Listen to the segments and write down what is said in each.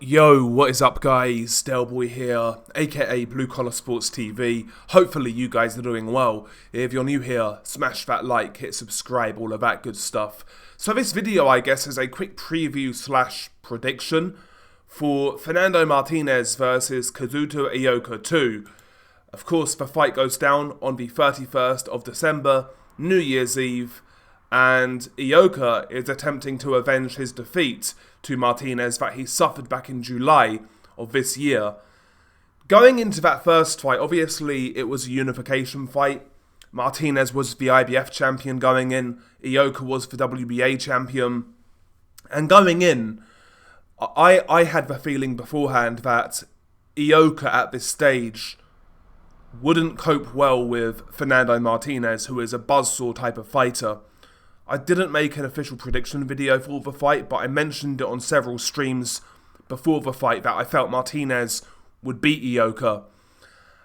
Yo, what is up guys? Delboy here, aka Blue Collar Sports TV. Hopefully you guys are doing well. If you're new here, smash that like, hit subscribe, all of that good stuff. So this video I guess is a quick preview slash prediction for Fernando Martinez versus Kazuto Ioka 2. Of course the fight goes down on the 31st of December, New Year's Eve, and Ioka is attempting to avenge his defeat to Martinez that he suffered back in July of this year. Going into that first fight, obviously it was a unification fight. Martinez was the IBF champion going in, Ioka was the WBA champion. And going in, I had the feeling beforehand that Ioka at this stage wouldn't cope well with Fernando Martinez, who is a buzzsaw type of fighter. I didn't make an official prediction video for the fight, but I mentioned it on several streams before the fight that I felt Martinez would beat Ioka.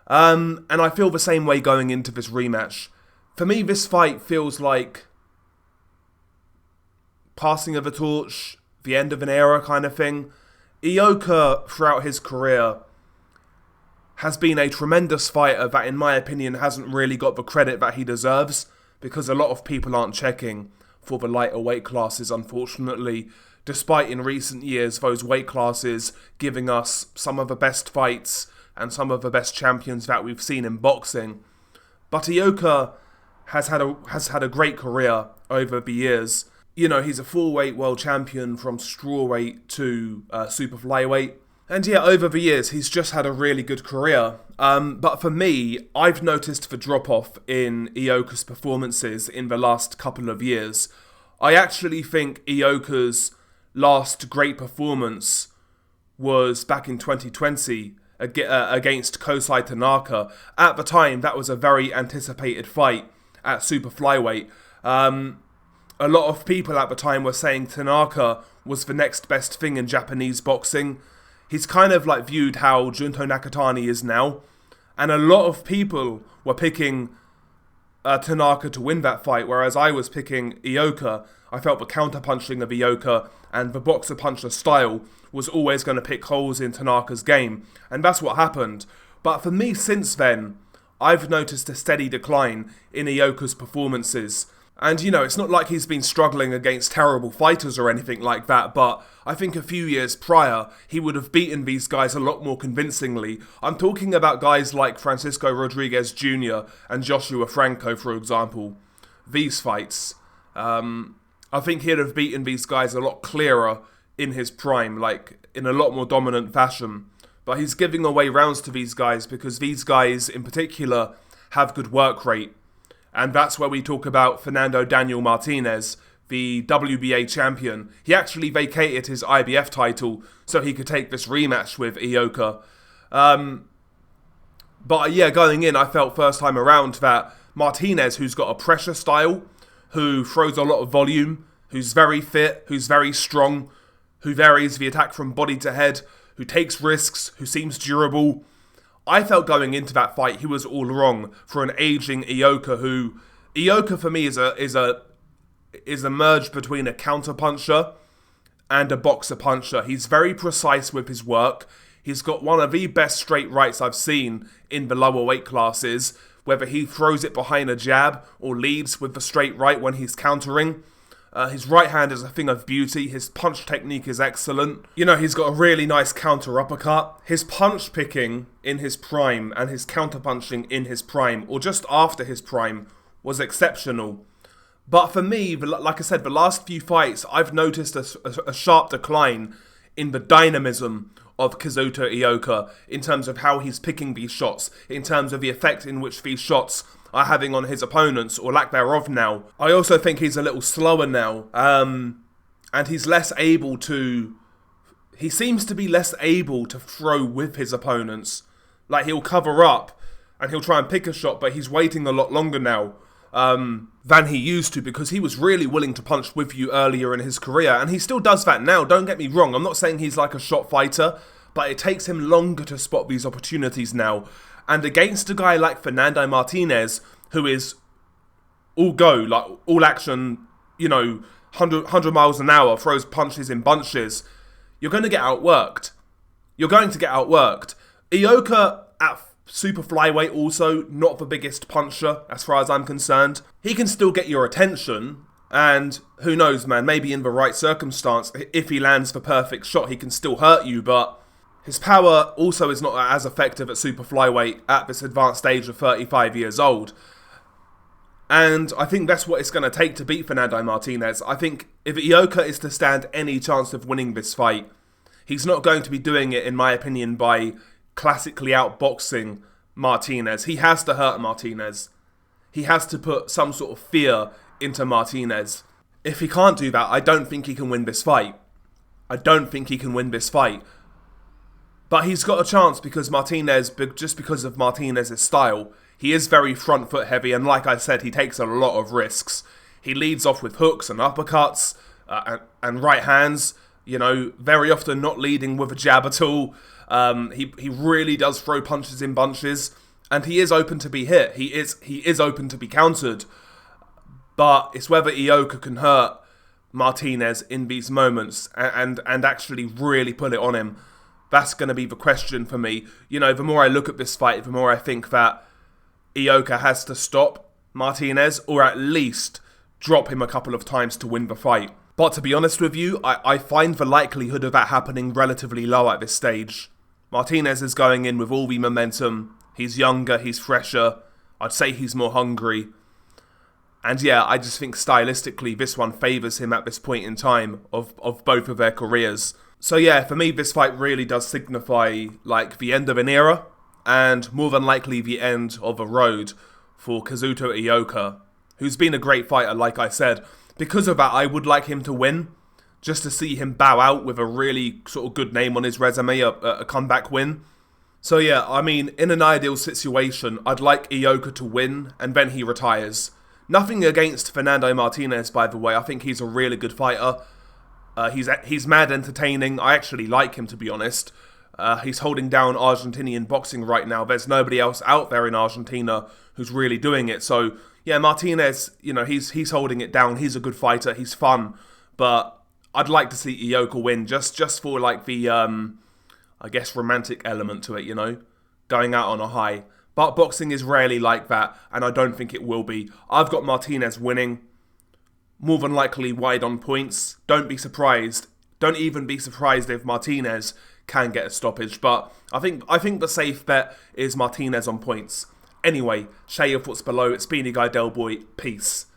And I feel the same way going into this rematch. For me, this fight feels like passing of a torch, the end of an era kind of thing. Ioka, throughout his career, has been a tremendous fighter that, in my opinion, hasn't really got the credit that he deserves, because a lot of people aren't checking for the lighter weight classes, unfortunately, despite in recent years those weight classes giving us some of the best fights and some of the best champions that we've seen in boxing. But Ioka has had a great career over the years. You know, he's a full-weight world champion from strawweight to super flyweight. And yeah, over the years, he's just had a really good career. But for me, I've noticed the drop-off in Ioka's performances in the last couple of years. I actually think Ioka's last great performance was back in 2020 against Kosai Tanaka. At the time, that was a very anticipated fight at super flyweight. A lot of people at the time were saying Tanaka was the next best thing in Japanese boxing. He's kind of like viewed how Junto Nakatani is now. And a lot of people were picking Tanaka to win that fight, whereas I was picking Ioka. I felt the counter-punching of Ioka and the boxer-puncher style was always going to pick holes in Tanaka's game. And that's what happened. But for me, since then, I've noticed a steady decline in Ioka's performances. And, you know, it's not like he's been struggling against terrible fighters or anything like that, but I think a few years prior, he would have beaten these guys a lot more convincingly. I'm talking about guys like Francisco Rodriguez Jr. and Joshua Franco, for example. These fights. I think he'd have beaten these guys a lot clearer in his prime, like in a lot more dominant fashion. But he's giving away rounds to these guys because these guys, in particular, have good work rate. And that's where we talk about Fernando Daniel Martinez, the WBA champion. He actually vacated his IBF title so he could take this rematch with Ioka. But yeah, going in, I felt first time around that Martinez, who's got a pressure style, who throws a lot of volume, who's very fit, who's very strong, who varies the attack from body to head, who takes risks, who seems durable. I felt going into that fight he was all wrong for an aging Ioka who... Ioka for me is a merge between a counter-puncher and a boxer-puncher. He's very precise with his work. He's got one of the best straight rights I've seen in the lower weight classes, whether he throws it behind a jab or leads with the straight right when he's countering. His right hand is a thing of beauty. His punch technique is excellent. You know, he's got a really nice counter uppercut. His punch picking in his prime and his counter punching in his prime, or just after his prime, was exceptional. But for me, like I said, the last few fights, I've noticed a sharp decline in the dynamism of Kazuto Ioka in terms of how he's picking these shots, in terms of the effect in which these shots are having on his opponents, or lack thereof now. I also think he's a little slower now, and he's less able to... He seems to be less able to throw with his opponents. Like, he'll cover up, and he'll try and pick a shot, but he's waiting a lot longer now than he used to, because he was really willing to punch with you earlier in his career, and he still does that now, don't get me wrong. I'm not saying he's like a shot fighter, but it takes him longer to spot these opportunities now. And against a guy like Fernando Martinez, who is all go, like all action, you know, 100 miles an hour, throws punches in bunches, you're going to get outworked. you're going to get outworked. Ioka at super flyweight also not the biggest puncher as far as I'm concerned. He can still get your attention, and who knows, man, maybe in the right circumstance, if he lands the perfect shot, he can still hurt you, but his power also is not as effective at super flyweight at this advanced age of 35 years old. And I think that's what it's going to take to beat Fernando Martinez. I think if Ioka is to stand any chance of winning this fight, he's not going to be doing it, in my opinion, by classically outboxing Martinez. He has to hurt Martinez. He has to put some sort of fear into Martinez. If he can't do that, I don't think he can win this fight. I don't think he can win this fight. But he's got a chance because Martinez, just because of Martinez's style, he is very front foot heavy, and like I said, he takes a lot of risks. He leads off with hooks and uppercuts and right hands, you know, very often not leading with a jab at all. He really does throw punches in bunches, and he is open to be hit. He is open to be countered. But it's whether Ioka can hurt Martinez in these moments and actually really put it on him. That's going to be the question for me. You know, the more I look at this fight, the more I think that Ioka has to stop Martinez, or at least drop him a couple of times to win the fight. But to be honest with you, I find the likelihood of that happening relatively low at this stage. Martinez is going in with all the momentum. He's younger, he's fresher. I'd say he's more hungry. And yeah, I just think stylistically this one favours him at this point in time of both of their careers. So yeah, for me this fight really does signify like the end of an era, and more than likely the end of a road for Kazuto Ioka, who's been a great fighter, like I said. Because of that, I would like him to win, just to see him bow out with a really sort of good name on his resume, a comeback win. So yeah, I mean, in an ideal situation, I'd like Ioka to win, and then he retires. Nothing against Fernando Martinez, by the way. I think he's a really good fighter. He's mad entertaining. I actually like him, to be honest. He's holding down Argentinian boxing right now. There's nobody else out there in Argentina who's really doing it. So yeah, Martinez, you know, he's holding it down. He's a good fighter. He's fun, but I'd like to see Ioka win just for like the I guess romantic element to it. You know, going out on a high. But boxing is rarely like that, and I don't think it will be. I've got Martinez winning, more than likely wide on points. Don't be surprised. Don't even be surprised if Martinez can get a stoppage. But I think the safe bet is Martinez on points. Anyway, share your thoughts below. It's been your guy Del Boy. Peace.